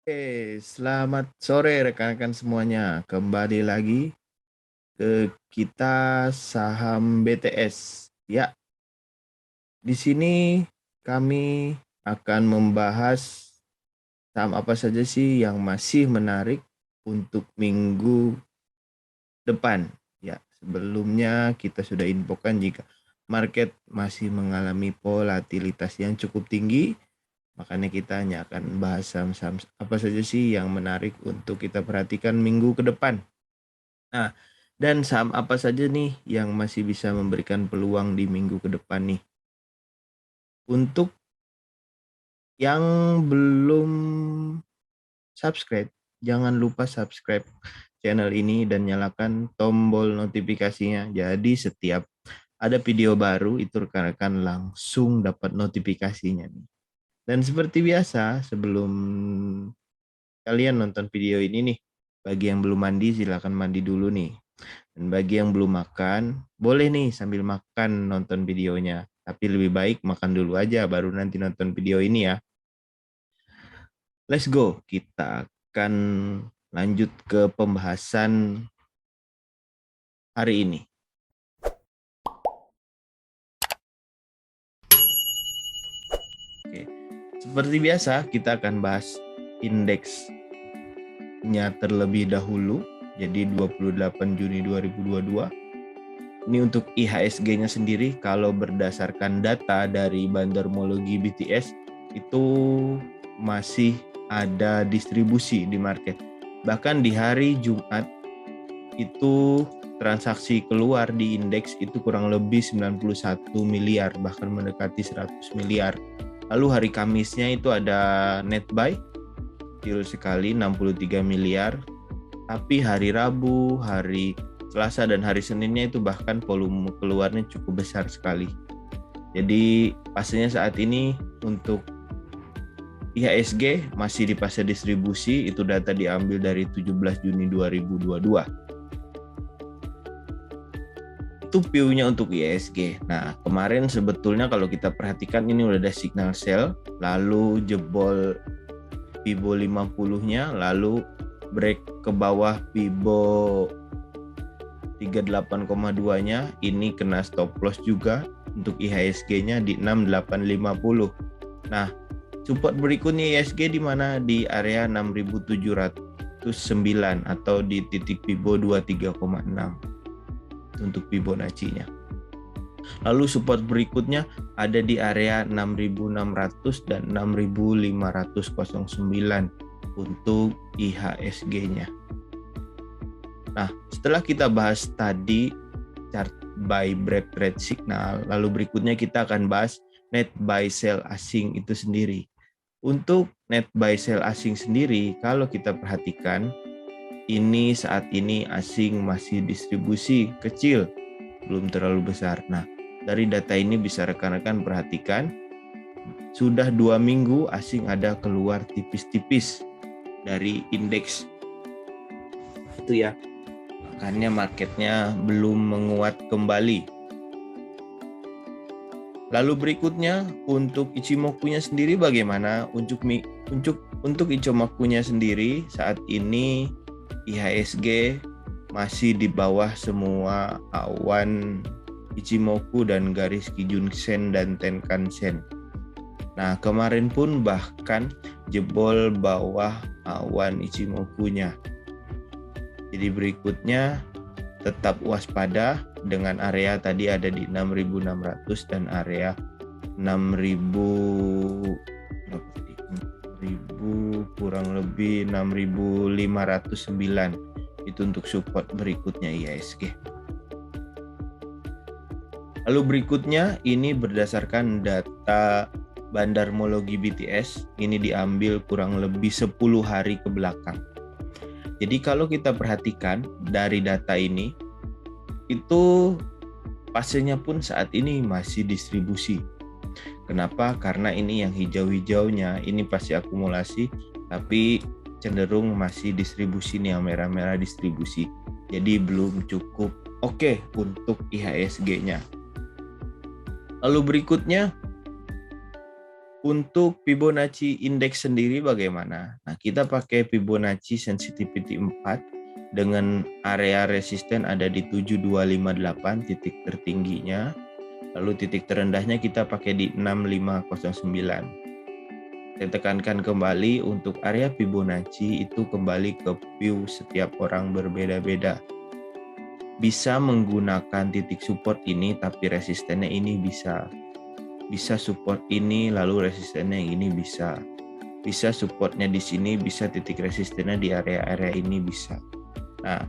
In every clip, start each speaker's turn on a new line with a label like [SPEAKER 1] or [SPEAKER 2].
[SPEAKER 1] Oke, selamat sore rekan-rekan semuanya. Kembali lagi ke kita saham BTS. Ya, di sini kami akan membahas saham apa saja sih yang masih menarik untuk minggu depan. Ya, sebelumnya kita sudah infokan jika market masih mengalami volatilitas yang cukup tinggi. Makanya kita hanya akan bahas saham-saham apa saja sih yang menarik untuk kita perhatikan minggu ke depan. Nah, dan saham apa saja nih yang masih bisa memberikan peluang di minggu ke depan nih? Untuk yang belum subscribe, jangan lupa subscribe channel ini dan nyalakan tombol notifikasinya. Jadi setiap ada video baru itu rekan-rekan langsung dapat notifikasinya nih. Dan seperti biasa, sebelum kalian nonton video ini nih, bagi yang belum mandi silakan mandi dulu nih. Dan bagi yang belum makan, boleh nih sambil makan nonton videonya. Tapi lebih baik makan dulu aja baru nanti nonton video ini ya. Let's go. Kita akan lanjut ke pembahasan hari ini. Oke. Seperti biasa, kita akan bahas indeksnya terlebih dahulu. Jadi 28 Juni 2022. Ini untuk IHSG-nya sendiri, kalau berdasarkan data dari Bandarmologi BTS, itu masih ada distribusi di market. Bahkan di hari Jumat, itu transaksi keluar di indeks itu kurang lebih 91 miliar, bahkan mendekati 100 miliar. Lalu hari Kamisnya itu ada net buy, kecil sekali 63 miliar. Tapi hari Rabu, hari Selasa dan hari Seninnya itu bahkan volume keluarnya cukup besar sekali. Jadi pastinya saat ini untuk IHSG masih di fase distribusi, itu data diambil dari 17 Juni 2022. Itu view-nya untuk IHSG. Nah, kemarin sebetulnya kalau kita perhatikan ini udah ada signal sell, lalu jebol Fibo 50-nya, lalu break ke bawah Fibo 38,2-nya, ini kena stop loss juga untuk IHSG-nya di 6850. Nah, support berikutnya IHSG di mana? Di area 6709 atau di titik Fibo 23,6 untuk Fibonacci-nya. Lalu support berikutnya ada di area 6600 dan 6509 untuk IHSG-nya. Nah, setelah kita bahas tadi chart buy break trade signal, lalu berikutnya kita akan bahas net buy sell asing itu sendiri. Untuk net buy sell asing sendiri, kalau kita perhatikan, ini saat ini asing masih distribusi kecil, belum terlalu besar. Nah, dari data ini bisa rekan-rekan perhatikan, sudah 2 minggu asing ada keluar tipis-tipis dari indeks. Itu ya. Makanya marketnya belum menguat kembali. Lalu berikutnya untuk Ichimoku-nya sendiri bagaimana? Untuk Ichimoku-nya sendiri saat ini IHSG masih di bawah semua awan Ichimoku dan garis Kijun Sen dan Tenkan Sen. Nah, kemarin pun bahkan jebol bawah awan Ichimoku-nya. Jadi berikutnya tetap waspada dengan area tadi ada di 6600 dan area 6000 kurang lebih 6509 itu untuk support berikutnya IHSG. Lalu berikutnya ini berdasarkan data Bandarmologi BTS, ini diambil kurang lebih 10 hari ke belakang. Jadi kalau kita perhatikan dari data ini, itu fasenya pun saat ini masih distribusi. Kenapa? Karena ini yang hijau-hijaunya, ini pasti akumulasi, tapi cenderung masih distribusi nih, yang merah-merah distribusi. Jadi belum cukup oke untuk IHSG-nya. Lalu berikutnya, Untuk Fibonacci Index sendiri bagaimana? Nah, kita pakai Fibonacci Sensitivity 4 dengan area resisten ada di 7258 titik tertingginya. Lalu titik terendahnya kita pakai di 6509. Saya tekankan kembali untuk area Fibonacci itu kembali ke view setiap orang berbeda-beda. Bisa menggunakan titik support ini tapi resistennya ini bisa support ini lalu resistennya yang ini bisa supportnya di sini, bisa titik resistennya di area-area ini bisa. Nah,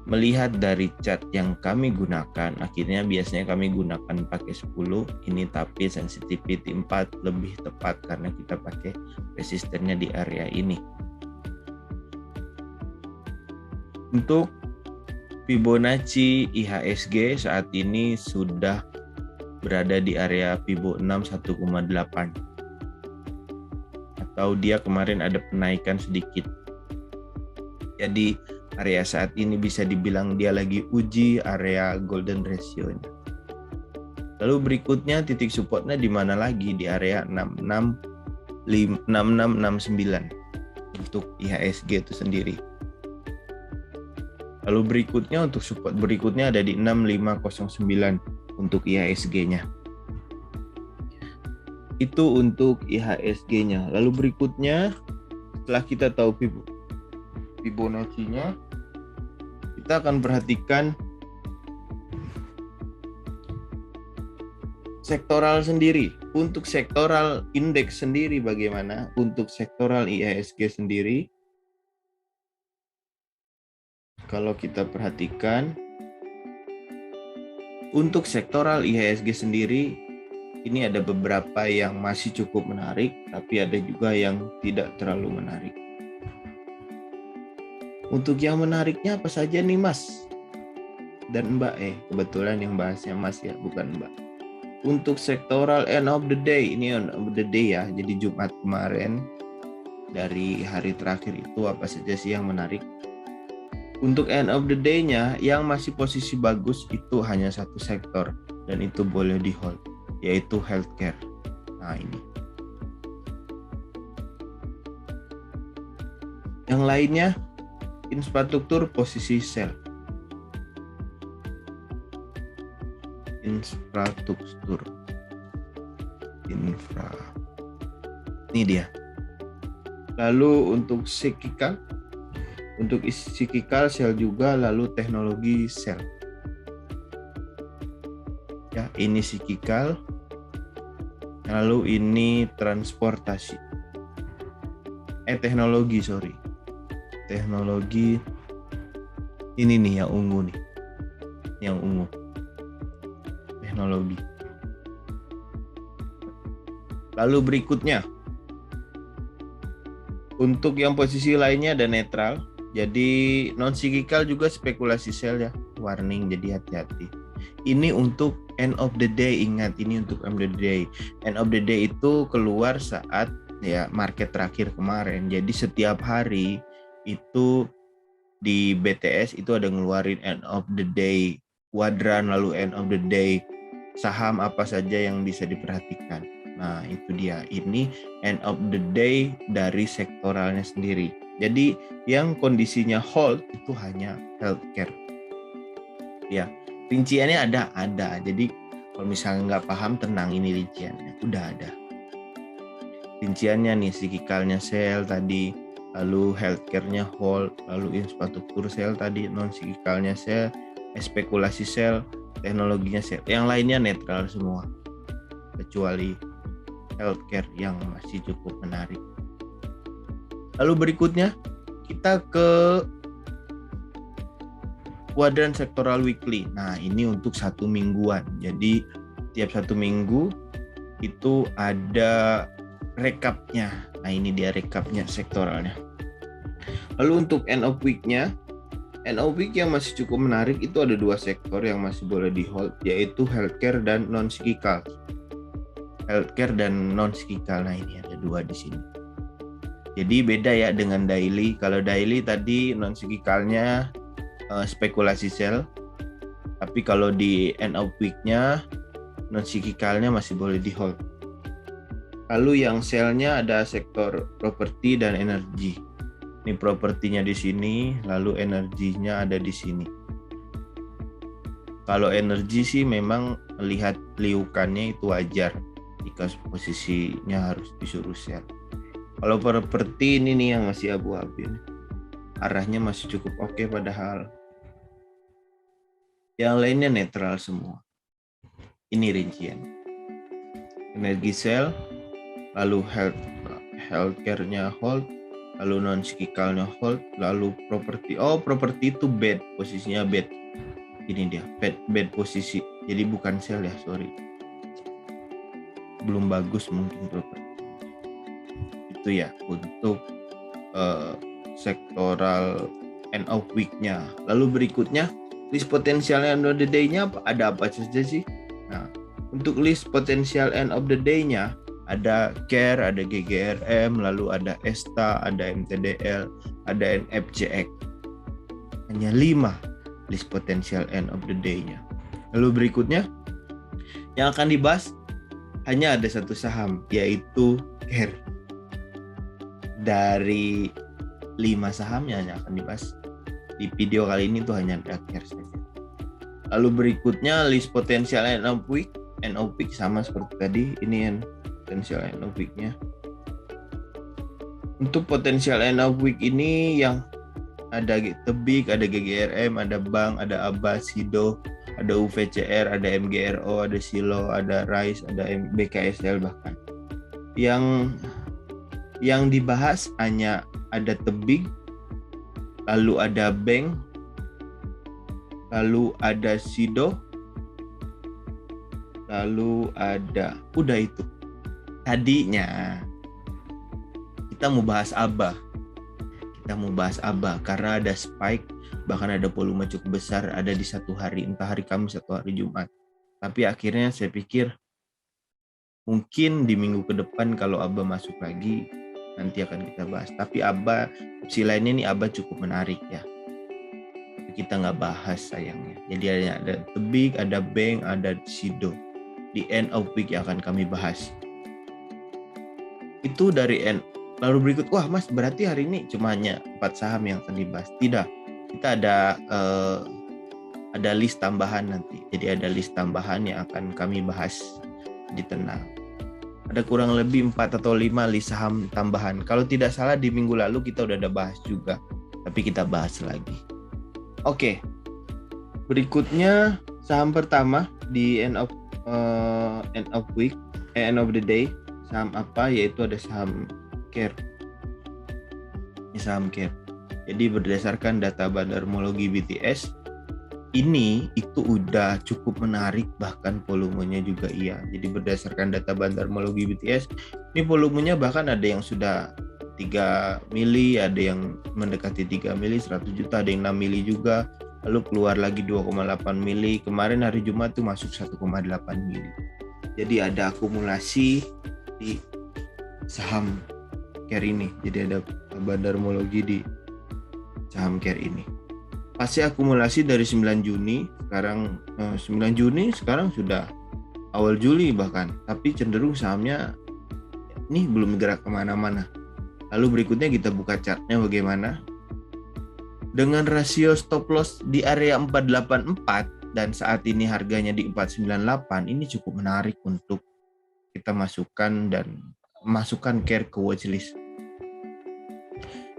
[SPEAKER 1] melihat dari chart yang kami gunakan, akhirnya biasanya kami gunakan pakai 10 ini, tapi sensitivity 4 lebih tepat karena kita pakai resistennya di area ini. Untuk Fibonacci IHSG saat ini sudah berada di area Fibo 6 1,8 atau dia kemarin ada penaikan sedikit. Jadi area saat ini bisa dibilang dia lagi uji area golden ratio-nya. Lalu berikutnya titik supportnya di mana lagi? Di area 6669 untuk IHSG itu sendiri. Lalu berikutnya untuk support berikutnya ada di 6509 untuk IHSG-nya. Itu untuk IHSG-nya. Lalu berikutnya setelah kita tahu Fibonacci-nya, kita akan perhatikan sektoral sendiri. Untuk sektoral indeks sendiri bagaimana? Untuk sektoral IHSG sendiri, kalau kita perhatikan untuk sektoral IHSG sendiri, ini ada beberapa yang masih cukup menarik, tapi ada juga yang tidak terlalu menarik. Untuk yang menariknya apa saja nih Mas dan Mbak? Kebetulan yang bahasnya Mas ya, bukan Mbak. Untuk sektoral end of the day, ini end of the day ya, jadi Jumat kemarin dari hari terakhir itu apa saja sih yang menarik? Untuk end of the day-nya yang masih posisi bagus itu hanya satu sektor dan itu boleh di hold, yaitu healthcare. Nah ini. Yang lainnya infrastruktur posisi sell. Infrastruktur. Ini dia. Lalu untuk cyclical, untuk cyclical sell juga, lalu teknologi sell. Ya, ini cyclical. Lalu ini transportasi. Teknologi. Teknologi. Ini nih yang ungu nih. Yang ungu. Teknologi. Lalu berikutnya. Untuk yang posisi lainnya ada netral. Jadi non cyclical juga spekulasi sell ya, warning, jadi hati-hati. Ini untuk end of the day, ingat ini untuk end of the day. End of the day itu keluar saat ya market terakhir kemarin. Jadi setiap hari itu di BTS itu ada ngeluarin end of the day kuadran, lalu end of the day saham apa saja yang bisa diperhatikan. Nah itu dia, ini end of the day dari sektoralnya sendiri. Jadi yang kondisinya hold itu hanya healthcare. Ya, rinciannya ada. Jadi kalau misalnya nggak paham, tenang, ini rinciannya udah ada. Rinciannya nih, cyclicalnya sell tadi, lalu healthcare-nya hold, lalu infrastruktur sell tadi, non cyclicalnya sell, spekulasi sell, teknologinya sell. Yang lainnya netral semua, kecuali healthcare yang masih cukup menarik. Lalu berikutnya kita ke kuadran sektoral weekly. Nah ini untuk satu mingguan. Jadi tiap satu minggu itu ada recapnya. Nah ini dia recapnya sektoralnya. Lalu untuk end of week-nya, end of week yang masih cukup menarik itu ada dua sektor yang masih boleh di hold, yaitu healthcare dan non cyclical. Healthcare dan non cyclical. Nah ini ada dua di sini. Jadi beda ya dengan daily. Kalau daily tadi non cyclicalnya spekulasi sell, tapi kalau di end of week-nya non cyclicalnya masih boleh di hold. Lalu yang selnya ada sektor properti dan energi. Ini propertinya di sini, lalu energinya ada di sini. Kalau energi sih memang lihat liukannya itu wajar jika posisinya harus disuruh sell. Kalau properti ini nih yang masih abu-abu, arahnya masih cukup oke, padahal yang lainnya netral semua. Ini rincian. Energi sell, lalu healthcare-nya hold, lalu non cyclical-nya hold, lalu properti. Oh, properti itu bad, posisinya bad. Ini dia, bad posisi. Jadi bukan sell ya, sorry. Belum bagus mungkin properti. Itu ya untuk sektoral end of week-nya. Lalu berikutnya list potensial end of the day-nya ada apa saja sih? Nah, untuk list potensial end of the day-nya ada CARE, ada GGRM, lalu ada ESTA, ada MTDL, ada NFCX. Hanya 5 list potensial end of the day-nya. Lalu berikutnya yang akan dibahas hanya ada satu saham, yaitu CARE. Dari 5 sahamnya yang akan dibahas di video kali ini tuh hanya ada CARE saja. Lalu berikutnya list potensial end of week sama seperti tadi. Ini yang potensial end of week-nya. Untuk potensial end of week ini yang ada Tebik, ada GGRM, ada Bank, ada ABA, SIDO, ada UVCR, ada MGRO, ada SILO, ada RISE, ada BKSL bahkan. Yang dibahas hanya ada Tebik, lalu ada Bank, lalu ada SIDO, lalu ada, udah itu. Tadinya kita mau bahas ABA. Karena ada spike, bahkan ada volume cukup besar ada di satu hari, entah hari Kamis atau hari Jumat. Tapi akhirnya saya pikir mungkin di minggu ke depan kalau ABA masuk lagi nanti akan kita bahas. Tapi ABA, opsi lainnya nih ABA cukup menarik ya. Tapi kita nggak bahas sayangnya. Jadi ada Tebik, ada Bank, ada SIDO. Di end of week yang akan kami bahas. Itu dari end. Lalu berikut, wah mas berarti hari ini cuma hanya 4 saham yang akan dibahas. Tidak, kita ada list tambahan nanti. Jadi ada list tambahan yang akan kami bahas di tengah. Ada kurang lebih 4 atau 5 list saham tambahan. Kalau tidak salah di minggu lalu kita udah ada bahas juga, tapi kita bahas lagi. Oke, berikutnya saham pertama di end of week, end of the day. Saham apa? Yaitu ada saham CARE. Ini saham CARE. Jadi berdasarkan data bandarmologi BTS, ini itu udah cukup menarik, bahkan volumenya juga iya. Jadi berdasarkan data bandarmologi BTS, ini volumenya bahkan ada yang sudah 3 mili, ada yang mendekati 3 mili, 100 juta, ada yang 6 mili juga. Lalu keluar lagi 2,8 mili. Kemarin hari Jumat tuh masuk 1,8 mili. Jadi ada akumulasi di saham CARE ini. Jadi ada bandarmologi di saham CARE ini. Pasca akumulasi dari 9 Juni, sekarang sudah awal Juli bahkan, tapi cenderung sahamnya ini belum gerak kemana-mana. Lalu berikutnya kita buka chartnya bagaimana. Dengan rasio stop loss di area 484 dan saat ini harganya di 498, ini cukup menarik untuk kita masukkan CARE ke watchlist.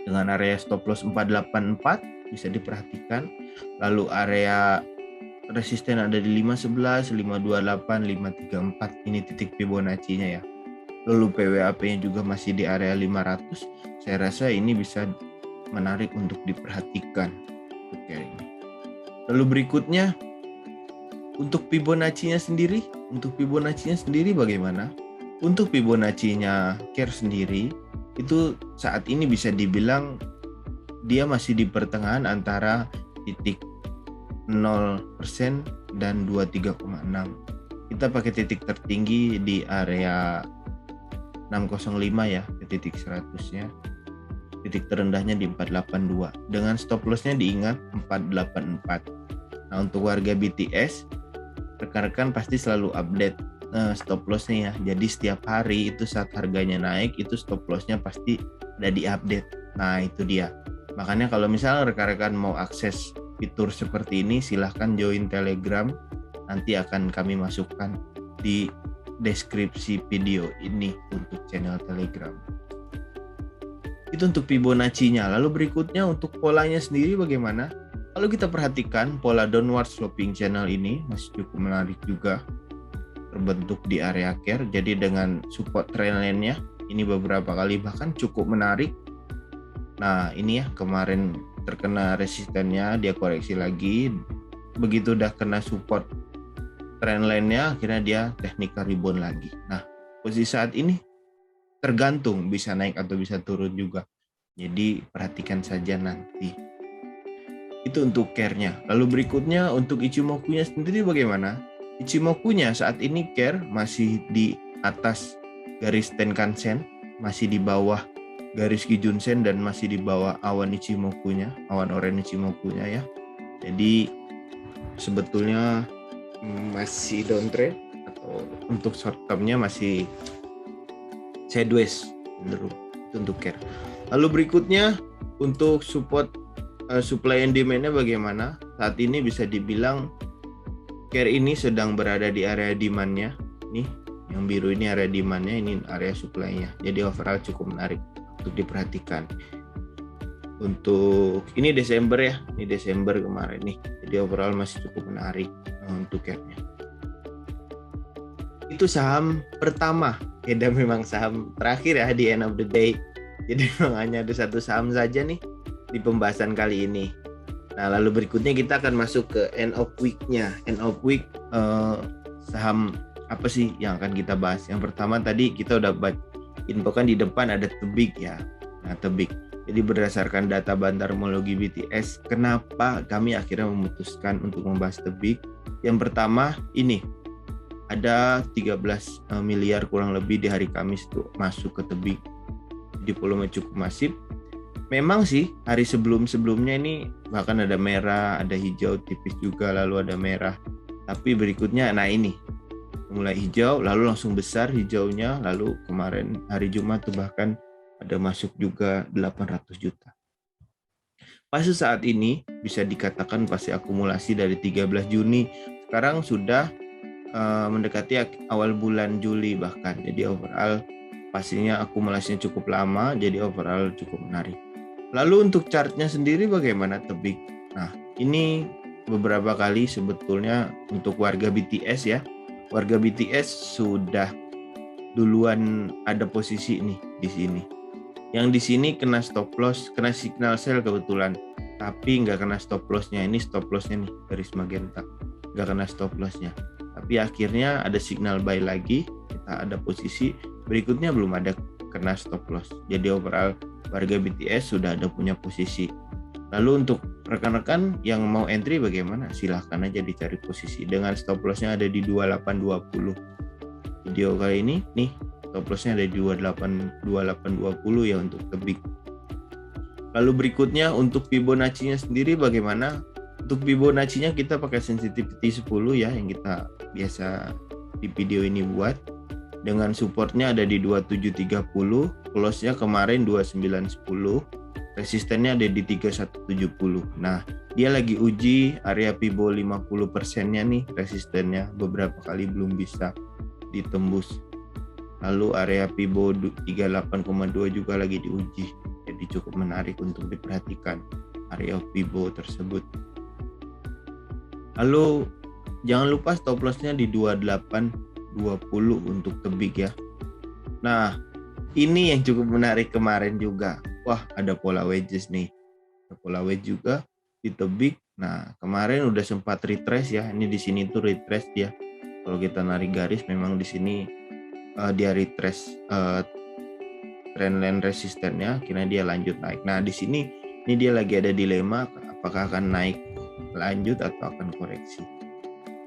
[SPEAKER 1] Dengan area stop loss 484 bisa diperhatikan. Lalu area resisten ada di 511, 528, 534. Ini titik Fibonacci-nya ya. Lalu PWAP-nya juga masih di area 500. Saya rasa ini bisa menarik untuk diperhatikan. Oke. Lalu berikutnya untuk Fibonacci-nya sendiri bagaimana? Untuk Fibonacci-nya CARE sendiri itu saat ini bisa dibilang dia masih di pertengahan antara titik 0% dan 23,6. Kita pakai titik tertinggi di area 605 ya, ke titik 100-nya. Titik terendahnya di 482. Dengan stop loss-nya diingat 484. Nah, untuk warga BTS, rekan-rekan pasti selalu update stop lossnya ya. Jadi setiap hari itu saat harganya naik itu stop lossnya pasti ada di update. Nah itu dia. Makanya kalau misalnya rekan-rekan mau akses fitur seperti ini, silahkan join Telegram. Nanti akan kami masukkan di deskripsi video ini untuk channel Telegram. Itu untuk Fibonacci-nya. Lalu berikutnya untuk polanya sendiri bagaimana? Kalau kita perhatikan pola downward sloping channel ini masih cukup menarik juga, terbentuk di area care. Jadi dengan support trendline-nya ini beberapa kali bahkan cukup menarik. Nah ini ya, kemarin terkena resistennya, dia koreksi lagi. Begitu udah kena support trendline-nya, akhirnya dia technical rebound lagi. Nah posisi saat ini tergantung, bisa naik atau bisa turun juga. Jadi perhatikan saja nanti. Itu untuk care-nya. Lalu berikutnya untuk Ichimoku-nya sendiri bagaimana? Ichimoku-nya saat ini care masih di atas garis Tenkan-sen, masih di bawah garis Kijun-sen, dan masih di bawah awan Ichimoku-nya, awan oranye Ichimoku-nya ya. Jadi sebetulnya masih downtrend, atau untuk short term-nya masih sideways cenderung. Itu untuk care. Lalu berikutnya untuk support supply and demand-nya bagaimana? Saat ini bisa dibilang care ini sedang berada di area demand-nya. Nih, yang biru ini area demand-nya, ini area supply-nya. Jadi overall cukup menarik untuk diperhatikan. Untuk ini Desember ya, ini Desember kemarin nih. Jadi overall masih cukup menarik untuk care-nya. Itu saham pertama. Dan memang saham terakhir ya di end of the day. Jadi memang hanya ada satu saham saja nih di pembahasan kali ini. Nah lalu berikutnya kita akan masuk ke end of week-nya. End of week saham apa sih yang akan kita bahas? Yang pertama tadi kita udah infokan di depan ada Tebik ya. Nah Tebik. Jadi berdasarkan data Bandarmologi BTS, kenapa kami akhirnya memutuskan untuk membahas Tebik? Yang pertama ini ada 13 miliar kurang lebih di hari Kamis tuh masuk ke Tebik. Jadi volume cukup masif. Memang sih hari sebelumnya ini bahkan ada merah, ada hijau tipis juga, lalu ada merah. Tapi berikutnya, nah ini mulai hijau, lalu langsung besar hijaunya, lalu kemarin hari Jumat tuh bahkan ada masuk juga 800 juta. Fase saat ini bisa dikatakan fase akumulasi dari 13 Juni. Sekarang sudah mendekati awal bulan Juli bahkan. Jadi overall pastinya akumulasinya cukup lama, jadi overall cukup menarik. Lalu untuk chartnya sendiri bagaimana Tebik? Nah ini beberapa kali sebetulnya untuk warga BTS ya. Warga BTS sudah duluan ada posisi nih di sini. Yang di sini kena stop loss, kena signal sell kebetulan. Tapi nggak kena stop lossnya. Ini stop lossnya nih, garis magenta. Nggak kena stop lossnya. Tapi akhirnya ada signal buy lagi. Kita ada posisi. Berikutnya belum ada kena stop loss. Jadi overall warga BTS sudah ada punya posisi. Lalu untuk rekan-rekan yang mau entry bagaimana? Silahkan aja dicari posisi. Dengan stop lossnya ada di 2820. Video kali ini nih stop lossnya ada di 2820 ya untuk Tebik. Lalu berikutnya untuk Fibonacci-nya sendiri bagaimana? Untuk Fibonacci-nya kita pakai sensitivity 10 ya yang kita biasa di video ini buat. Dengan supportnya ada di 2730, close-nya kemarin 2910, resistennya ada di 3170. Nah, dia lagi uji area Fibo 50%-nya nih resistennya, beberapa kali belum bisa ditembus. Lalu area Fibo 38,2 juga lagi diuji. Jadi cukup menarik untuk diperhatikan area Fibo tersebut. Lalu jangan lupa stop loss-nya di 2820 untuk Tebik ya. Nah, ini yang cukup menarik kemarin juga. Wah, ada pola wedges nih. Ada pola wedge juga di Tebik. Nah, kemarin udah sempat retrace ya. Ini di sini tuh retrace dia. Kalau kita narik garis memang di sini dia retrace trendline resistennya, akhirnya dia lanjut naik. Nah, di sini ini dia lagi ada dilema apakah akan naik lanjut atau akan koreksi.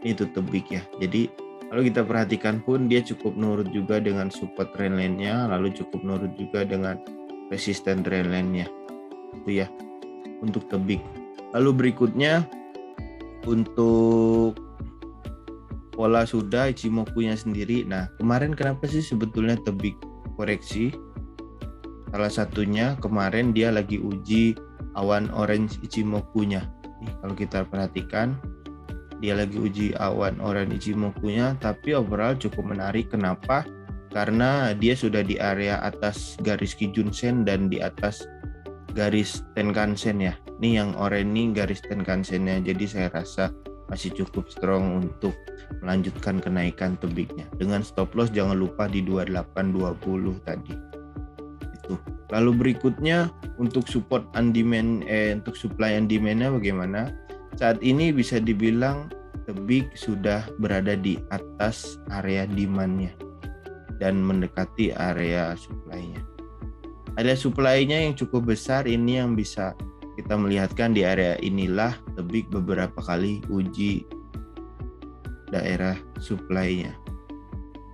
[SPEAKER 1] Ini tuh Tebik ya. Jadi kalau kita perhatikan pun dia cukup nurut juga dengan support trendline-nya, lalu cukup nurut juga dengan resisten trendline-nya. Itu ya untuk Tebik. Lalu berikutnya untuk pola sudah, Ichimoku-nya sendiri. Nah, kemarin kenapa sih sebetulnya tebik koreksi? Salah satunya kemarin dia lagi uji awan orange Ichimoku-nya. Nih, kalau kita perhatikan, dia lagi uji awan orange Ichimoku-nya, tapi overall cukup menarik. Kenapa? Karena dia sudah di area atas garis Kijun-sen dan di atas garis Tenkan-sen ya. Ini yang orange ini garis Tenkan-sennya. Jadi saya rasa masih cukup strong untuk melanjutkan kenaikan tebiknya. Dengan stop loss jangan lupa di 2820 tadi. Itu. Lalu berikutnya untuk support and demand untuk supply and demand-nya bagaimana? Saat ini bisa dibilang tebik sudah berada di atas area demand-nya dan mendekati area supply-nya. Ada supply-nya yang cukup besar, ini yang bisa kita melihatkan di area inilah tebik beberapa kali uji daerah supply-nya.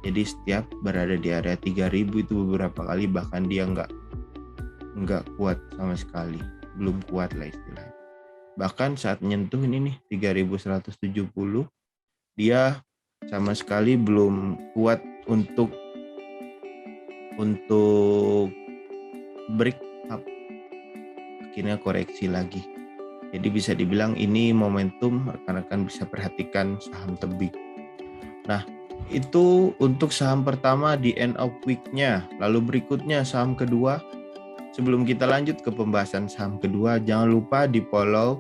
[SPEAKER 1] Jadi setiap berada di area 3000 itu beberapa kali bahkan dia nggak kuat sama sekali, belum kuat lah istilahnya. Bahkan saat menyentuh ini nih 3170 dia sama sekali belum kuat untuk break up, akhirnya koreksi lagi. Jadi bisa dibilang ini momentum, rekan-rekan bisa perhatikan saham tebik. Nah, itu untuk saham pertama di end of week-nya. Lalu berikutnya saham kedua. Sebelum kita lanjut ke pembahasan saham kedua, jangan lupa di follow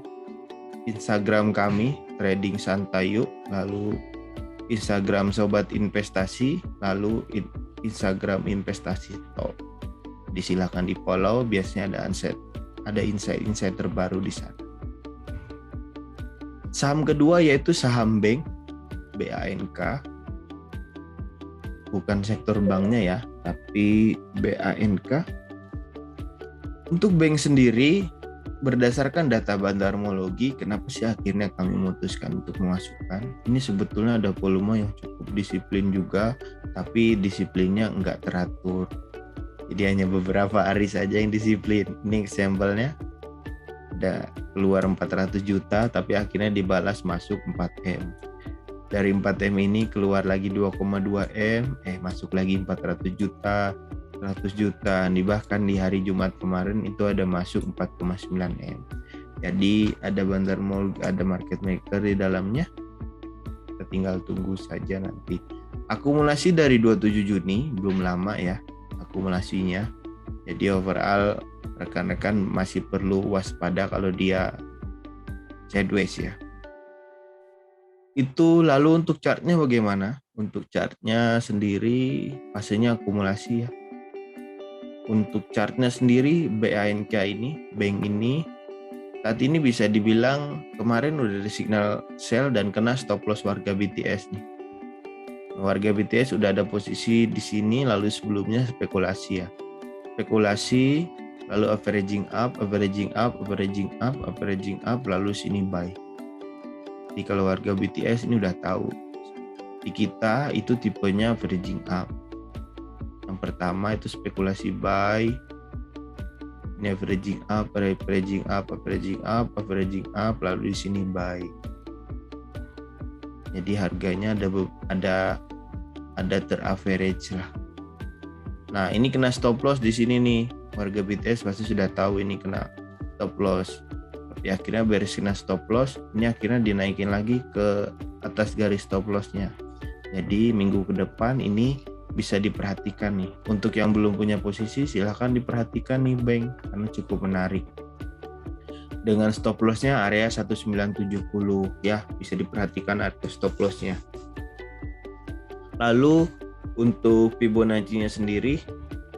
[SPEAKER 1] Instagram kami, Trading Santai Yuk, lalu Instagram Sobat Investasi, lalu Instagram Investasi Top. Disilakan di follow, biasanya ada insight terbaru di sana. Saham kedua yaitu saham bank, BANK. Bukan sektor banknya ya, tapi BANK. Untuk bank sendiri, berdasarkan data bandarmologi, kenapa sih akhirnya kami memutuskan untuk memasukkan? Ini sebetulnya ada volume yang cukup disiplin juga, tapi disiplinnya nggak teratur. Jadi hanya beberapa hari saja yang disiplin. Ini sampelnya ada keluar 400 juta, tapi akhirnya dibalas masuk 4M. Dari 4M ini keluar lagi 2,2M, masuk lagi 400 juta, 100 juta. Bahkan di hari Jumat kemarin itu ada masuk 4,9M. Jadi ada ada market maker di dalamnya. Kita tinggal tunggu saja nanti. Akumulasi dari 27 Juni, belum lama ya akumulasinya. Jadi overall rekan-rekan masih perlu waspada kalau dia sideways ya. Itu lalu untuk chartnya bagaimana? Untuk chartnya sendiri fasenya akumulasi ya. Untuk chartnya sendiri BANK ini, bank ini saat ini bisa dibilang kemarin udah ada signal sell dan kena stop loss warga BTS nih. Warga BTS udah ada posisi di sini, lalu sebelumnya spekulasi ya. Spekulasi, lalu averaging up, lalu sini buy. Jadi kalau warga BTS ini udah tahu, di kita itu tipenya averaging up. Yang pertama itu spekulasi buy, ini averaging up, lalu di sini buy. Jadi harganya ada teraverage lah. Nah ini kena stop loss di sini nih, warga BTS pasti sudah tahu ini kena stop loss. Tapi akhirnya beres kena stop loss, ini akhirnya dinaikin lagi ke atas garis stop lossnya. Jadi minggu ke depan ini bisa diperhatikan nih. Untuk yang belum punya posisi silahkan diperhatikan nih bank, karena cukup menarik. Dengan stop lossnya area 1970 ya, bisa diperhatikan area stop lossnya. Lalu untuk Fibonacci-nya sendiri,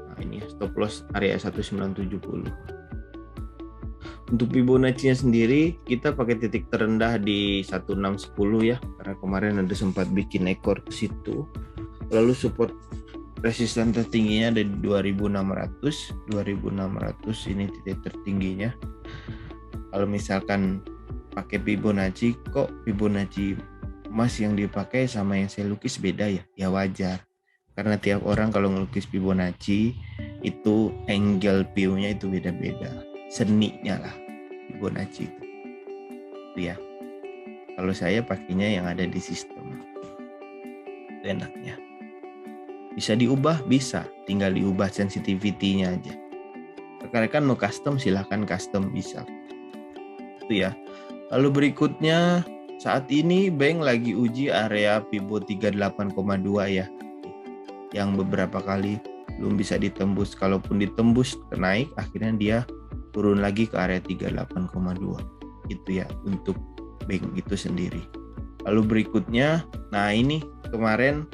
[SPEAKER 1] nah ini stop loss area 1970. Untuk Fibonacci-nya sendiri kita pakai titik terendah di 1610 ya, karena kemarin ada sempat bikin ekor ke situ. Lalu support resisten tertingginya ada di 2600 ini titik tertingginya. Kalau misalkan pakai Fibonacci, kok Fibonacci Mas yang dipakai sama yang saya lukis beda ya? Ya wajar, karena tiap orang kalau ngelukis Fibonacci itu angle view-nya itu beda-beda, seninya lah Fibonacci itu ya. Kalau saya pakainya yang ada di sistem. enaknya. Bisa diubah? Bisa, tinggal diubah sensitivity-nya aja. Rekan-rekan mau custom, silahkan custom, bisa. Itu ya. Lalu berikutnya, saat ini Bank lagi uji area pivot 38,2 ya, yang beberapa kali belum bisa ditembus. Kalaupun ditembus naik, akhirnya dia turun lagi ke area 38,2. Itu ya untuk Bank itu sendiri. Lalu berikutnya, nah ini kemarin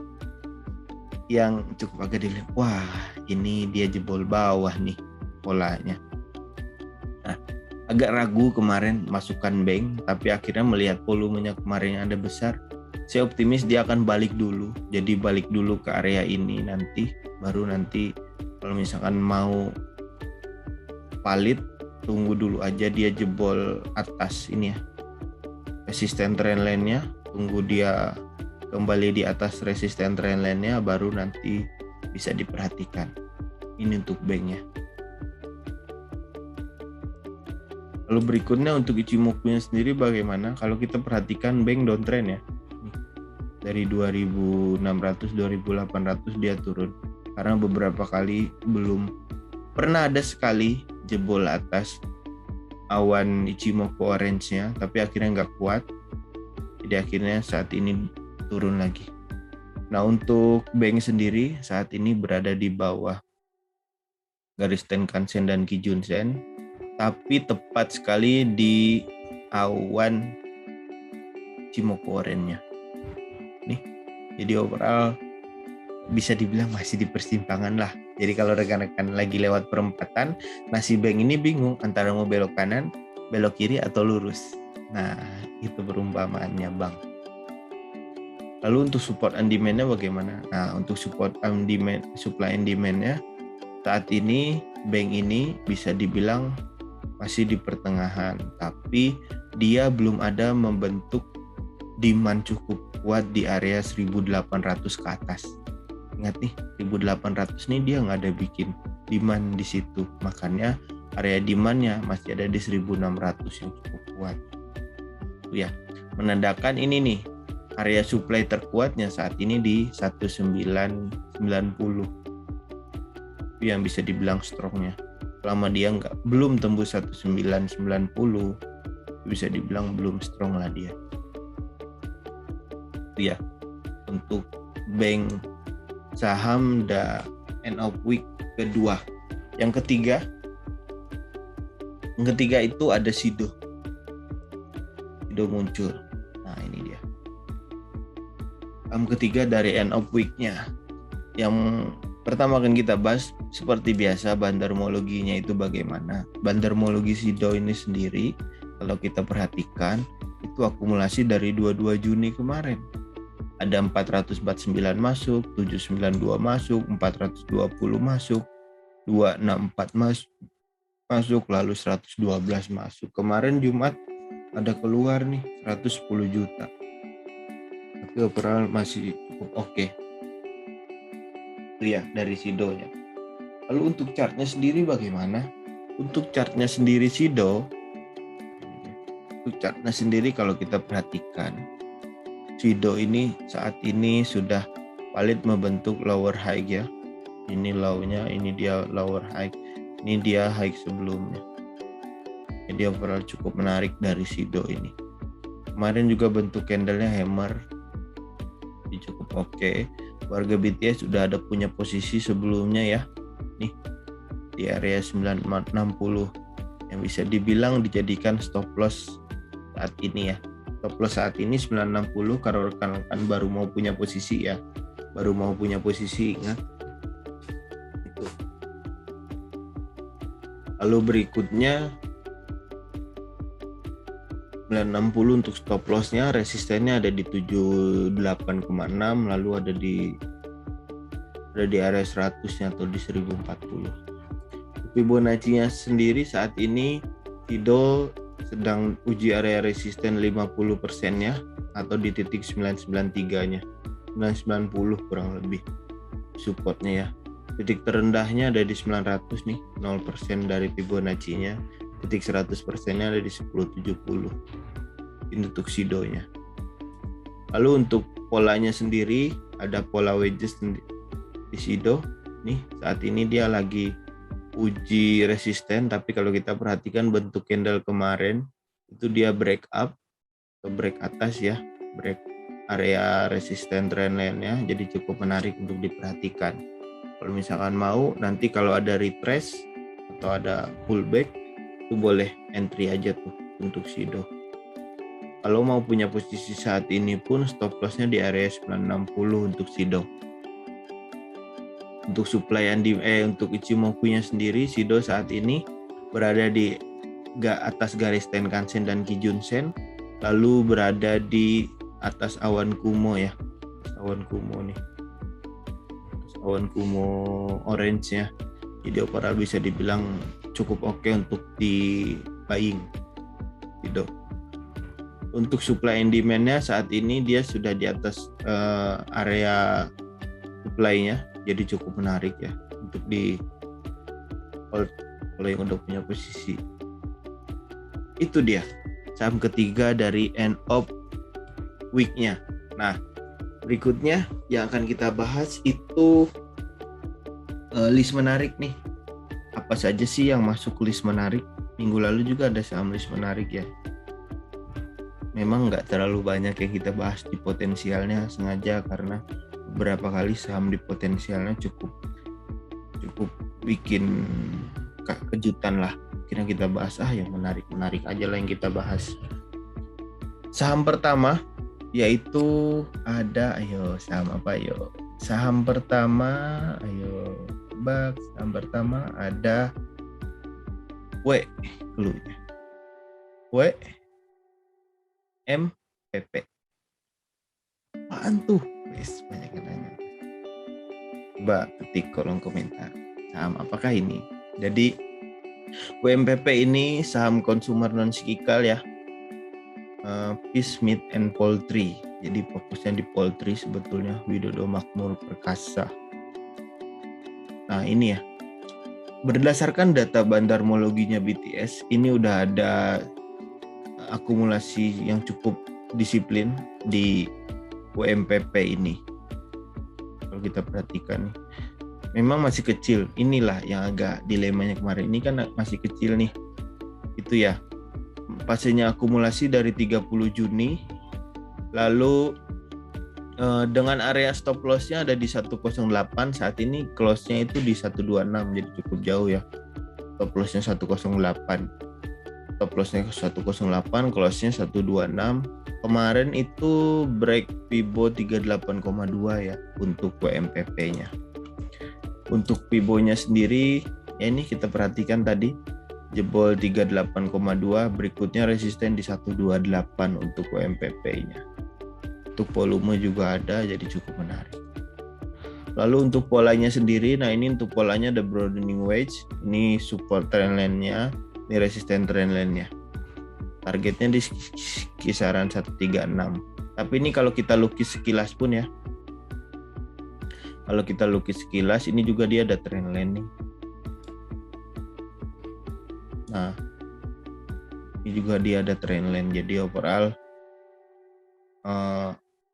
[SPEAKER 1] yang cukup agak dilihat, wah ini dia jebol bawah nih polanya. Nah, agak ragu kemarin masukkan Bank, tapi akhirnya melihat volumenya kemarin yang ada besar, saya optimis dia akan balik dulu. Jadi balik dulu ke area ini nanti, baru nanti kalau misalkan mau valid, tunggu dulu aja dia jebol atas ini ya, resisten trendline-nya, tunggu dia kembali di atas resisten trendline-nya, baru nanti bisa diperhatikan. Ini untuk Bank-nya. Lalu berikutnya untuk Ichimoku-nya sendiri bagaimana? Kalau kita perhatikan Bank downtrend ya, dari 2600 2800 dia turun karena beberapa kali belum pernah ada sekali jebol atas awan Ichimoku orange-nya, tapi akhirnya nggak kuat, jadi akhirnya saat ini turun lagi. Nah, untuk Bank sendiri saat ini berada di bawah garis Tenkan-sen dan Kijun-sen, tapi tepat sekali di awan Ichimoku orange-nya. Nih, jadi overall bisa dibilang masih di persimpangan lah. Jadi kalau rekan-rekan lagi lewat perempatan, si Bank ini bingung antara mau belok kanan, belok kiri, atau lurus. Nah, itu perumpamaannya Bang. Lalu untuk support and demand-nya bagaimana? Nah, untuk support and demand, supply and demand-nya saat ini Bank ini bisa dibilang masih di pertengahan, tapi dia belum ada membentuk demand cukup kuat di area 1800 ke atas. Ingat nih, 1800 nih dia nggak ada bikin demand di situ, makanya area demand-nya masih ada di 1600 yang cukup kuat. Ya, menandakan ini nih area supply terkuatnya saat ini di 1990. Itu yang bisa dibilang strongnya. Selama dia belum tembus 1990, bisa dibilang belum strong lah dia. Itu ya untuk Bank saham end of week kedua. Yang ketiga itu ada Sido muncul. Nah, ini dia saham ketiga dari end of week-nya. Yang pertama akan kita bahas seperti biasa bandarmologinya itu bagaimana. Bandarmologi Sido ini sendiri kalau kita perhatikan itu akumulasi dari 22 Juni kemarin. Ada 449 masuk, 792 masuk, 420 masuk, 264 masuk, lalu 112 masuk. Kemarin Jumat ada keluar nih 110 juta. Tapi overall masih cukup oke. Itu ya dari Sido-nya. Lalu untuk chartnya sendiri bagaimana? Untuk chartnya sendiri Sido, untuk chartnya sendiri kalau kita perhatikan, Sido ini saat ini sudah valid membentuk lower high ya. Ini low-nya, ini dia lower high, ini dia high sebelumnya. Jadi overall cukup menarik dari Sido ini. Kemarin juga bentuk candlenya hammer, jadi cukup oke. Warga BTS sudah ada punya posisi sebelumnya ya, nih di area 960 yang bisa dibilang dijadikan stop loss saat ini ya. Stop loss saat ini 960 kalau rekan-rekan baru mau punya posisi ya, baru mau punya posisi ingat itu. Lalu berikutnya 960 untuk stop lossnya, resistennya ada di 78,6, lalu ada di area 100-nya atau di 1040. Fibonacci-nya sendiri saat ini Sido sedang uji area resisten 50%-nya atau di titik 993-nya. 990 kurang lebih supportnya ya. Titik terendahnya ada di 900 nih, 0% dari Fibonacci-nya. Titik 100%-nya ada di 1070. Ini untuk Sido-nya. Lalu untuk polanya sendiri ada pola wedges di SIDO. Nih saat ini dia lagi uji resisten, tapi kalau kita perhatikan bentuk candle kemarin itu dia break up ke break atas ya, break area resisten trendline-nya, jadi cukup menarik untuk diperhatikan. Kalau misalkan mau nanti kalau ada retrace atau ada pullback itu boleh entry aja tuh untuk SIDO. Kalau mau punya posisi saat ini pun stop lossnya di area 960 untuk SIDO. Untuk supply untuk Ichimoku-nya sendiri, SIDO saat ini berada di atas garis Tenkan-sen dan Kijun-sen, lalu berada di atas awan Kumo ya, awan Kumo nih, awan Kumo orange ya. Jadi overall bisa dibilang cukup oke untuk di buying SIDO. Untuk supply and demand-nya saat ini dia sudah di atas area supply-nya, jadi cukup menarik ya untuk di hold kalau yang udah punya posisi. Itu dia saham ketiga dari end of week-nya. Nah, berikutnya yang akan kita bahas itu list menarik nih. Apa saja sih yang masuk list menarik? Minggu lalu juga ada saham list menarik ya. Memang nggak terlalu banyak yang kita bahas di potensialnya, sengaja karena beberapa kali saham di potensialnya cukup bikin kejutan lah. Kira kita bahas yang menarik aja lah yang kita bahas. Saham pertama yaitu ada saham apa saham pertama saham pertama ada WMPP. Apaan tuh? Banyak yang nanya. Coba ketik kolom komentar. Saham apakah ini? Jadi WMPP ini saham konsumer non cyclical ya. Fish, meat and poultry. Jadi fokusnya di poultry sebetulnya, Widodo Makmur Perkasa. Nah, ini ya. Berdasarkan data bandarmologinya BTS, ini udah ada akumulasi yang cukup disiplin di WMPP ini. Kalau kita perhatikan nih, memang masih kecil. Inilah yang agak dilemanya kemarin. Ini kan masih kecil nih. Itu ya. Fasenya akumulasi dari 30 Juni. Lalu dengan area stop loss-nya ada di 108. Saat ini close-nya itu di 126. Jadi cukup jauh ya. Stop loss-nya 108. Stop loss-nya 108, close-nya 126. Kemarin itu break Fibo 38,2 ya untuk WMPP-nya. Untuk Fibo-nya sendiri, ya ini kita perhatikan tadi jebol 38,2, berikutnya resisten di 128 untuk WMPP-nya. Untuk volume juga ada, jadi cukup menarik. Lalu untuk polanya sendiri, nah ini untuk polanya ada broadening wedge, ini support trendline-nya, ini resisten trendline-nya. Targetnya di kisaran 136. Tapi ini kalau kita lukis sekilas pun ya. Kalau kita lukis sekilas, ini juga dia ada trendline nih. Nah, ini juga dia ada trendline. Jadi overall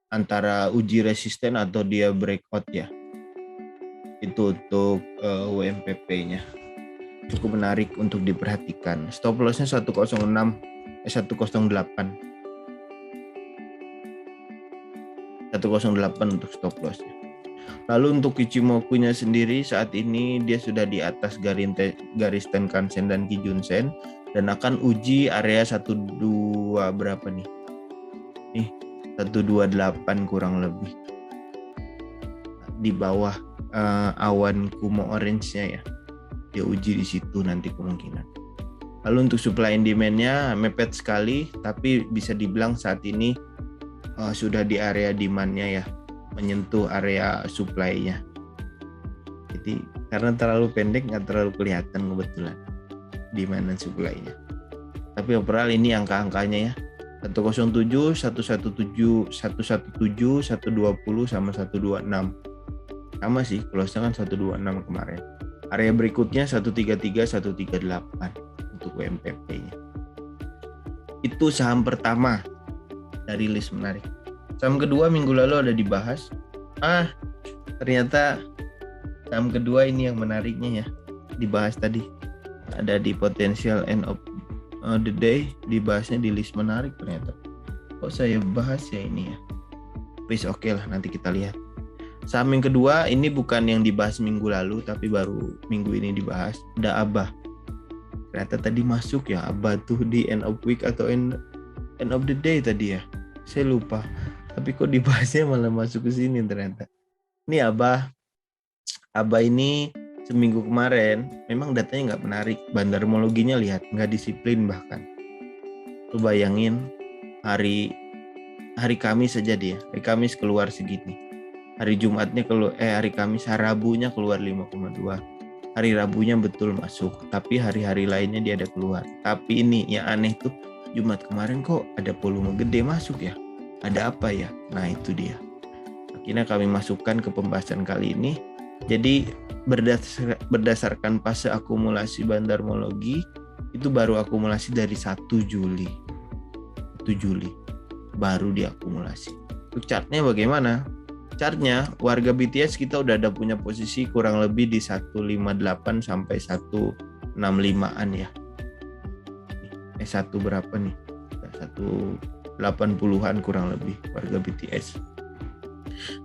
[SPEAKER 1] antara uji resisten atau dia breakout ya. Itu untuk WMPP-nya. Cukup menarik untuk diperhatikan. Stop loss-nya 108 untuk stop loss-nya. Lalu untuk Ichimoku-nya sendiri saat ini dia sudah di atas garis Tenkan-sen dan Kijun-sen dan akan uji area 12 berapa nih? Nih 128 kurang lebih. Di bawah awan Kumo orange-nya ya. Dia uji di situ nanti kemungkinan. Lalu untuk supply and demand-nya mepet sekali, tapi bisa dibilang saat ini sudah di area demand-nya ya, menyentuh area supply-nya. Jadi karena terlalu pendek nggak terlalu kelihatan kebetulan demand dan supply-nya. Tapi overall ini angka-angkanya ya, 107, 117, 117, 120 sama 126. Sama sih, close-nya kan 126 kemarin. Area berikutnya 133, 138 untuk WMPP-nya. Itu saham pertama dari list menarik. Saham kedua minggu lalu ada dibahas. Ternyata saham kedua ini yang menariknya ya, dibahas tadi. Ada di potential end of the day, dibahasnya di list menarik ternyata. Kok saya bahas ya ini ya? Please oke lah, nanti kita lihat. Saham yang kedua ini bukan yang dibahas minggu lalu, tapi baru minggu ini dibahas. Ada ABA. Ternyata tadi masuk ya ABA tuh di end of week atau end of the day tadi ya. Saya lupa. Tapi kok dibahasnya malah masuk ke sini ternyata. Ini ABA ini seminggu kemarin memang datanya nggak menarik. Bandarmologinya lihat nggak disiplin bahkan. Lu bayangin hari Kamis saja dia. Hari Kamis keluar segini. Hari Jumatnya hari Kamis, hari Rabunya keluar 5,2. Hari Rabunya betul masuk, tapi hari-hari lainnya dia ada keluar. Tapi ini yang aneh tuh, Jumat kemarin kok ada volume gede masuk ya? Ada apa ya? Nah itu dia. Akhirnya kami masukkan ke pembahasan kali ini. Jadi berdasarkan fase akumulasi bandarmologi, itu baru akumulasi dari 1 Juli. 1 Juli baru diakumulasi. Untuk chartnya bagaimana? Chartnya warga BTS kita udah ada punya posisi kurang lebih di 158 sampai 165-an ya. Satu berapa nih? 180-an kurang lebih warga BTS.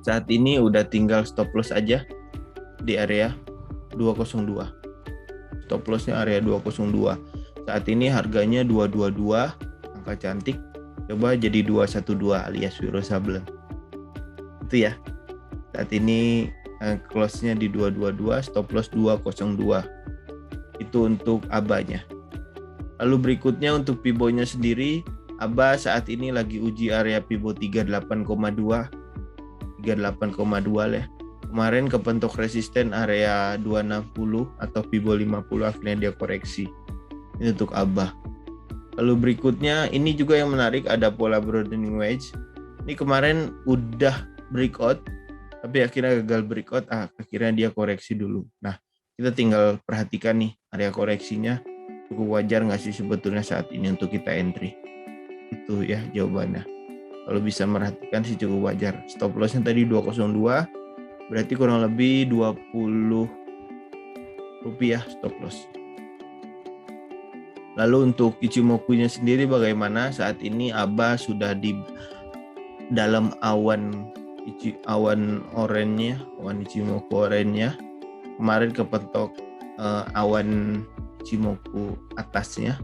[SPEAKER 1] Saat ini udah tinggal stop loss aja di area 202. Stop lossnya area 202. Saat ini harganya 222, angka cantik. Coba jadi 212 alias Wiro Sableng. Itu ya. Saat ini close-nya di 222, stop loss 202. Itu untuk ABA-nya. Lalu berikutnya untuk PIBO-nya sendiri, ABA saat ini lagi uji area PIBO 38,2 lah. Kemarin kepentok resisten area 260 atau PIBO 50, akhirnya dia koreksi. Ini untuk ABA. Lalu berikutnya ini juga yang menarik, ada pola broadening wedge. Ini kemarin udah breakout tapi akhirnya gagal breakout, akhirnya dia koreksi dulu. Nah, kita tinggal perhatikan nih area koreksinya cukup wajar nggak sih sebetulnya saat ini untuk kita entry. Itu ya jawabannya. Kalau bisa merhatikan sih cukup wajar. Stop lossnya tadi 202, berarti kurang lebih 20 rupiah stop loss. Lalu untuk Ichimoku-nya sendiri bagaimana? Saat ini ABA sudah di dalam awan oranye, awan Ichimoku oranye. Kemarin kepentok awan Ichimoku atasnya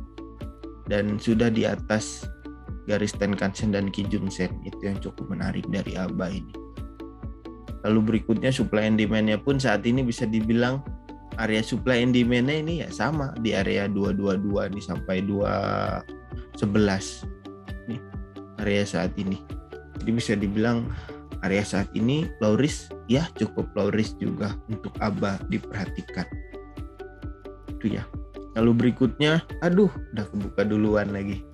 [SPEAKER 1] dan sudah di atas garis Tenkan-sen dan Kijun-sen. Itu yang cukup menarik dari ABA ini. Lalu berikutnya supply and demand-nya pun saat ini bisa dibilang area supply and demand-nya ini ya sama di area 222 nih sampai 211 nih area saat ini. Jadi bisa dibilang area saat ini low risk ya, cukup low risk juga untuk ABA diperhatikan. Itu ya. Lalu berikutnya, udah kebuka duluan lagi.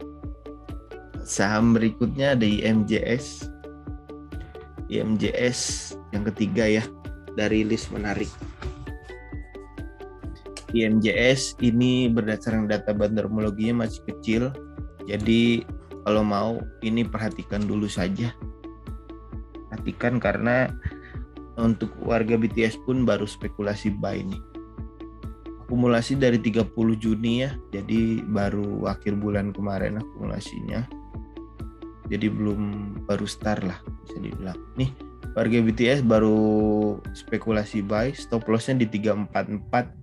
[SPEAKER 1] Saham berikutnya ada IMJS. IMJS yang ketiga ya dari list menarik. IMJS ini berdasarkan data bandarmologinya masih kecil, jadi kalau mau ini perhatikan dulu saja. Perhatikan karena untuk warga BTS pun baru spekulasi buy nih. Akumulasi dari 30 Juni ya, jadi baru akhir bulan kemarin akumulasinya. Jadi baru start lah bisa dibilang. Nih warga BTS baru spekulasi buy, stop lossnya di 344.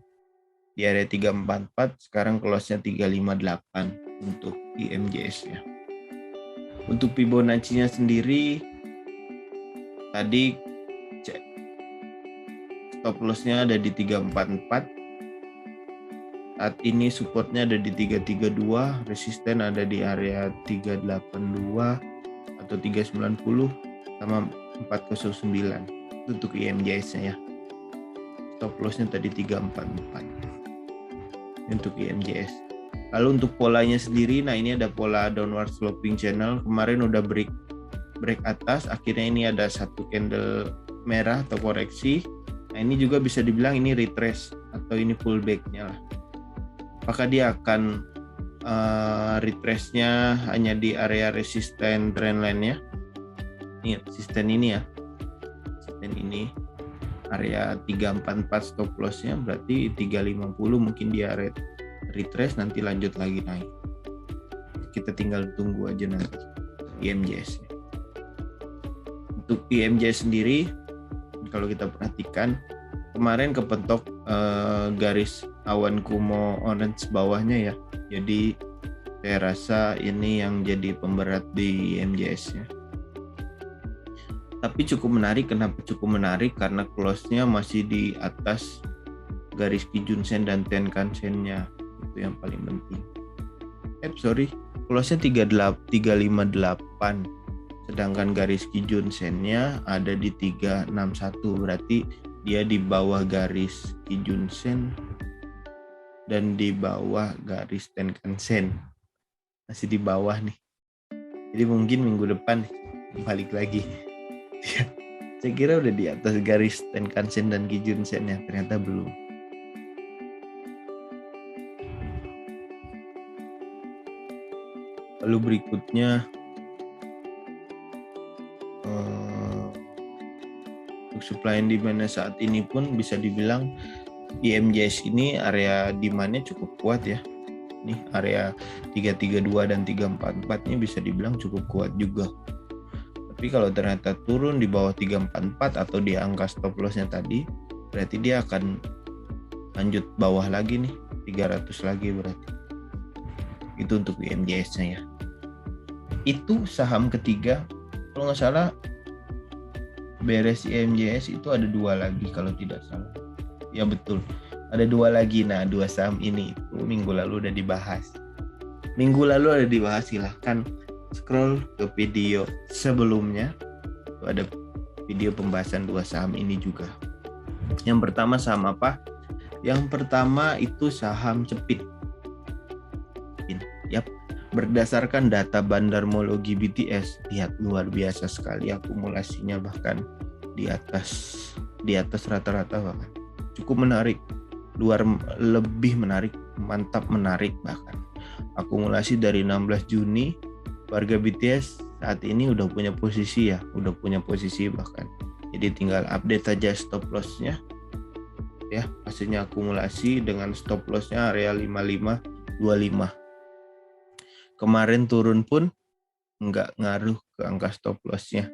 [SPEAKER 1] Di area 344, sekarang close-nya 358 untuk IMJS ya. Untuk Fibonacci-nya sendiri tadi cek stop loss-nya ada di 344. Saat ini support-nya ada di 332, resisten ada di area 382 atau 390 sama 409. Itu untuk IMJS-nya ya. Stop loss-nya tadi 344. Untuk IMJS. Lalu untuk polanya sendiri, nah ini ada pola downward sloping channel. Kemarin udah break atas, akhirnya ini ada satu candle merah atau koreksi. Nah ini juga bisa dibilang ini retrace atau ini pullback-nya lah. Apakah dia akan retrace-nya hanya di area resisten trendline-nya? Ini resisten ini ya. dan ini area 344 stop lossnya, berarti 350 mungkin dia retrace, nanti lanjut lagi naik. Kita tinggal tunggu aja nanti IMJS. Untuk IMJS sendiri, kalau kita perhatikan kemarin kepentok garis awan kumo orange bawahnya ya, jadi saya rasa ini yang jadi pemberat di IMJS-nya. Tapi cukup menarik. Kenapa cukup menarik? Karena close-nya masih di atas garis Kijun Sen dan Tenkan Sen-nya. Itu yang paling penting. Close-nya 358. Sedangkan garis Kijun Sen-nya ada di 361. Berarti dia di bawah garis Kijun Sen dan di bawah garis Tenkan Sen. Masih di bawah nih. Jadi mungkin minggu depan balik lagi. Saya kira udah di atas garis Tenkan Sen dan Kijun Sen ya, ternyata belum. Lalu berikutnya untuk supply and demand saat ini pun bisa dibilang IMJS ini area demand-nya cukup kuat ya. Nih area 332 dan 344-nya bisa dibilang cukup kuat juga. Tapi kalau ternyata turun di bawah 344 atau di angka stop loss-nya tadi, berarti dia akan lanjut bawah lagi nih, 300 lagi berarti. Itu untuk IMJS-nya ya. Itu saham ketiga, kalau nggak salah beres IMJS itu ada 2 lagi kalau tidak salah. Ya betul, ada 2 lagi. Nah 2 saham ini itu minggu lalu udah dibahas. Silahkan scroll ke video sebelumnya, itu ada video pembahasan 2 saham ini juga. Yang pertama saham apa? Yang pertama itu saham Cepin. Yap, berdasarkan data Bandarmologi BTS, lihat luar biasa sekali akumulasinya, bahkan di atas rata-rata, bahkan cukup menarik, lebih menarik, mantap menarik. Bahkan akumulasi dari 16 Juni warga BTS saat ini udah punya posisi bahkan. Jadi tinggal update saja stop loss-nya ya, hasilnya akumulasi dengan stop loss-nya area 5525. Kemarin turun pun nggak ngaruh ke angka stop loss-nya.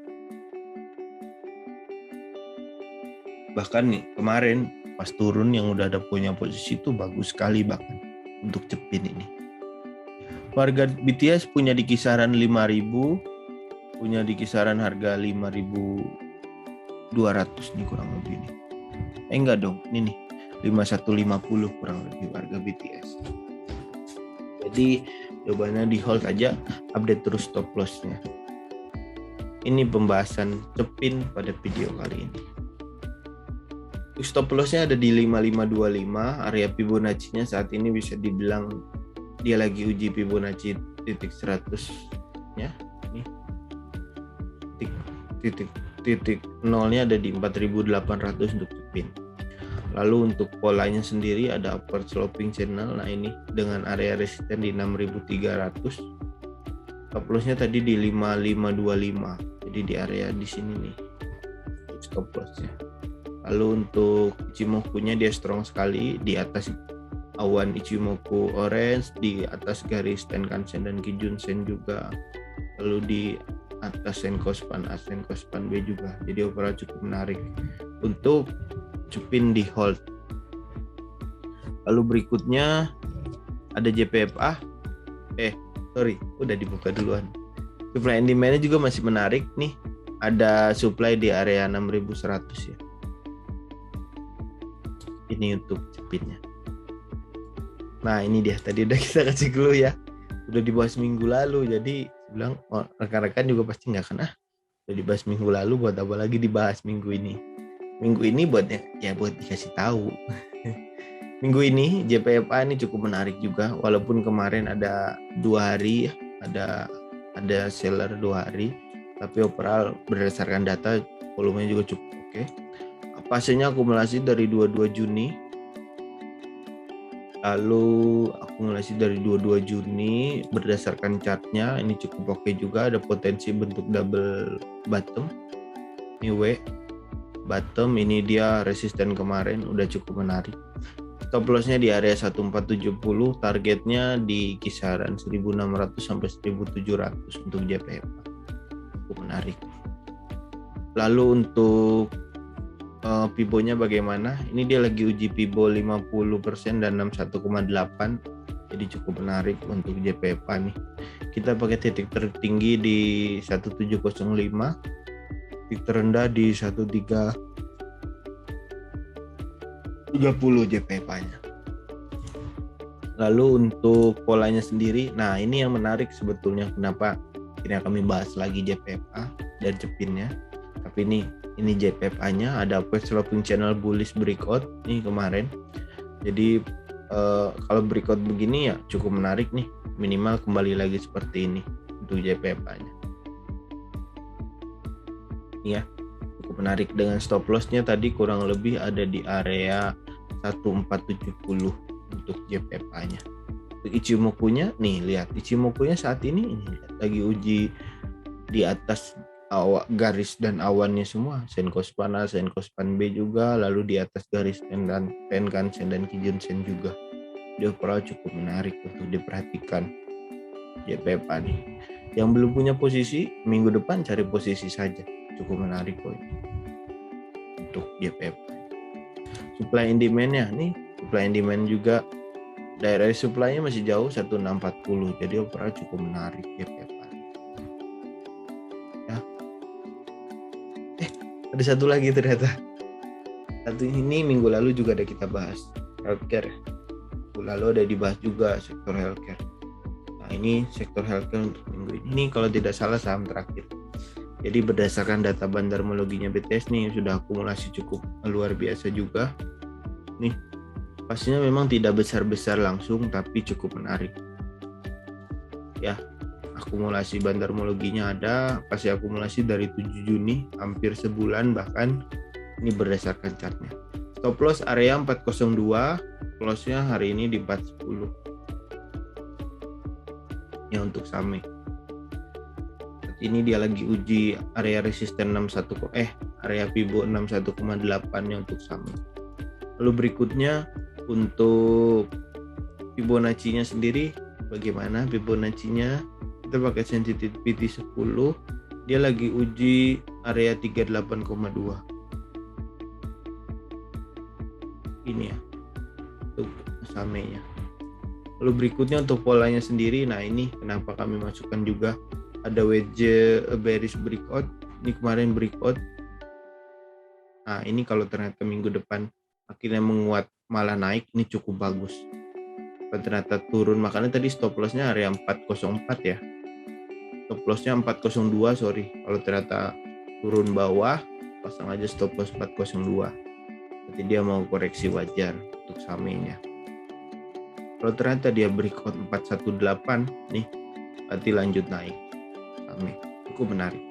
[SPEAKER 1] Bahkan nih kemarin pas turun yang udah ada punya posisi itu bagus sekali bahkan untuk Cepin ini. Warga BTS punya di kisaran 5.000, punya di kisaran harga 5.200 nih kurang lebih nih. Enggak dong, ini nih 5150 kurang lebih warga BTS. Jadi jawabannya di hold aja, update terus stop loss-nya. Ini pembahasan Cepin pada video kali ini. Stop loss-nya ada di 5525, area Fibonacci-nya saat ini bisa dibilang dia lagi uji Fibonacci titik 100 ya. Nih. Titik nolnya ada di 4.800 untuk Cepin. Lalu untuk polanya sendiri ada upward sloping channel. Nah ini dengan area resisten di 6.300. Stop loss-nya tadi di 5525. Jadi di area di sini nih untuk stop loss-nya. Lalu untuk Ichimoku-nya dia strong sekali di atas awan Ichimoku orange, di atas garis Tenkan Sen dan Kijun Sen juga, lalu di atas Senko Span A, Senko Span B juga. Jadi overall cukup menarik untuk Cepin di hold. Lalu berikutnya ada JPFA. Udah dibuka duluan. Supply and demand-nya juga masih menarik nih. Ada supply di area 6.100 ya. Ini untuk Cepinnya. Nah ini dia, tadi udah kita kasih clue ya, udah dibahas minggu lalu. Jadi bilang rekan-rekan juga pasti nggak akan udah dibahas minggu lalu, buat apa lagi dibahas minggu ini buat dikasih tahu. Minggu ini JPFA ini cukup menarik juga, walaupun kemarin ada 2 hari ada seller 2 hari, tapi overall berdasarkan data volumenya juga cukup oke. Pasnya akumulasi dari 22 Juni. Lalu akumulasi dari 22 Juni berdasarkan chartnya ini cukup oke juga, ada potensi bentuk double bottom. Ini W. bottom. Ini dia resisten kemarin, udah cukup menarik. Stop lossnya di area 1470, targetnya di kisaran 1600 sampai 1700 untuk JPFA. Cukup menarik. Lalu untuk Pibonya bagaimana? Ini dia lagi uji Pibo 50% dan 61,8. Jadi cukup menarik untuk JPFA nih. Kita pakai titik tertinggi di 1705, titik terendah di 1330 JPFA-nya. Lalu untuk polanya sendiri, nah ini yang menarik sebetulnya, kenapa akhirnya kami bahas lagi JPFA dan cepinnya. Tapi ini JPFA-nya ada sloping channel bullish breakout nih kemarin. Jadi kalau breakout begini ya cukup menarik nih, minimal kembali lagi seperti ini untuk JPFA-nya. Ya, cukup menarik dengan stop loss-nya tadi kurang lebih ada di area 1470 untuk JPFA-nya. Untuk Ichimoku-nya nih, lihat Ichimoku-nya saat ini lagi uji di atas garis dan awannya semua, Senkospan A, Senkospan B juga, lalu di atas garis Tenkan-sen dan Kijun-sen juga. Dia overall cukup menarik untuk diperhatikan JPFA nih. Yang belum punya posisi, minggu depan cari posisi saja, cukup menarik kok untuk JPFA. Supply and demand-nya nih, supply and demand juga daerah supply-nya masih jauh 1640, jadi overall cukup menarik JPFA. Ada satu lagi ternyata. Satu ini minggu lalu juga ada kita bahas, healthcare. Minggu lalu ada dibahas juga sektor healthcare. Nah ini sektor healthcare untuk minggu ini kalau tidak salah saham terakhir. Jadi berdasarkan data bandarmologinya BTS nih sudah akumulasi cukup luar biasa juga. Nih pastinya memang tidak besar-besar langsung tapi cukup menarik. Ya. Akumulasi bandarmologinya ada, pasti akumulasi dari 7 Juni hampir sebulan bahkan, ini berdasarkan chartnya. Stop loss area 402, close-nya hari ini di 410 ya untuk SAME. Saat ini dia lagi uji area resisten area Pibo 61,8 nya untuk SAME. Lalu berikutnya untuk Fibonacci-nya sendiri bagaimana Fibonacci-nya? Kita pakai sensitivity 10, dia lagi uji area 38,2 ini ya untuk SAME-nya. Lalu berikutnya untuk polanya sendiri, nah ini kenapa kami masukkan juga ada wedge bearish breakout, ini kemarin breakout. Nah ini kalau ternyata minggu depan akhirnya menguat malah naik, ini cukup bagus. Ternyata turun, makanya tadi stop loss-nya area 404 ya. Stop loss-nya 402, sorry. Kalau ternyata turun bawah, pasang aja stop loss 402. Berarti dia mau koreksi wajar untuk SAME-nya. Kalau ternyata dia breakout 418 nih, berarti lanjut naik SAME. Cukup menarik.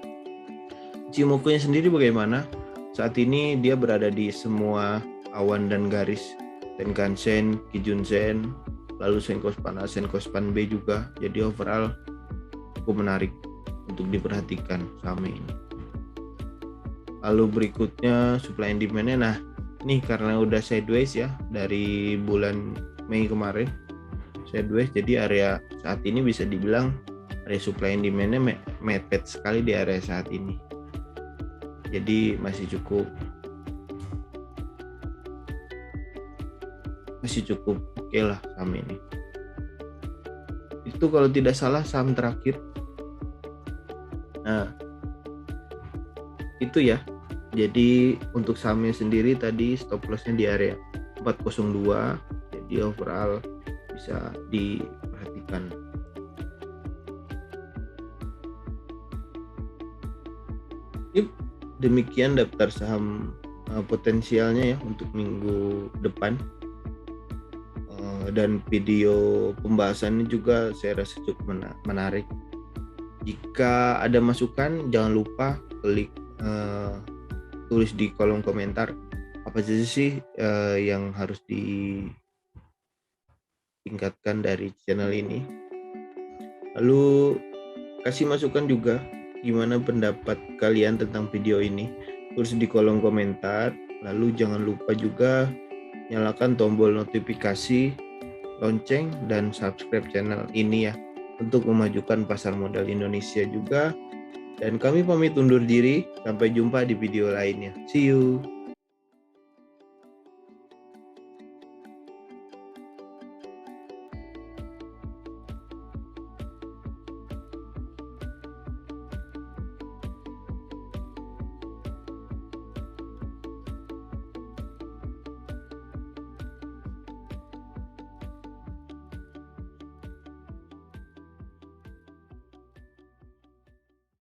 [SPEAKER 1] Ichimoku-nya sendiri bagaimana? Saat ini dia berada di semua awan dan garis Tenkan-sen, Kijun-sen, lalu Senkospan A, Senkospan B juga. Jadi overall cukup menarik untuk diperhatikan SAME ini. Lalu berikutnya supply and demand-nya. Nah, ini karena udah sideways ya dari bulan Mei kemarin. Sideways, jadi area saat ini bisa dibilang area supply and demand-nya mepet sekali di area saat ini. Jadi masih cukup oke lah saham ini. Itu kalau tidak salah saham terakhir. Nah, itu ya. Jadi untuk sahamnya sendiri tadi stop loss-nya di area 402. Jadi overall bisa diperhatikan. Demikian daftar saham potensialnya ya untuk minggu depan. Dan video pembahasannya juga saya rasa cukup menarik. Jika ada masukan jangan lupa klik tulis di kolom komentar apa saja sih yang harus ditingkatkan dari channel ini. Lalu kasih masukan juga gimana pendapat kalian tentang video ini. tulis di kolom komentar. Lalu jangan lupa juga nyalakan tombol notifikasi, lonceng, dan subscribe channel ini ya, untuk memajukan pasar modal Indonesia juga. Dan kami pamit undur diri, sampai jumpa di video lainnya. See you.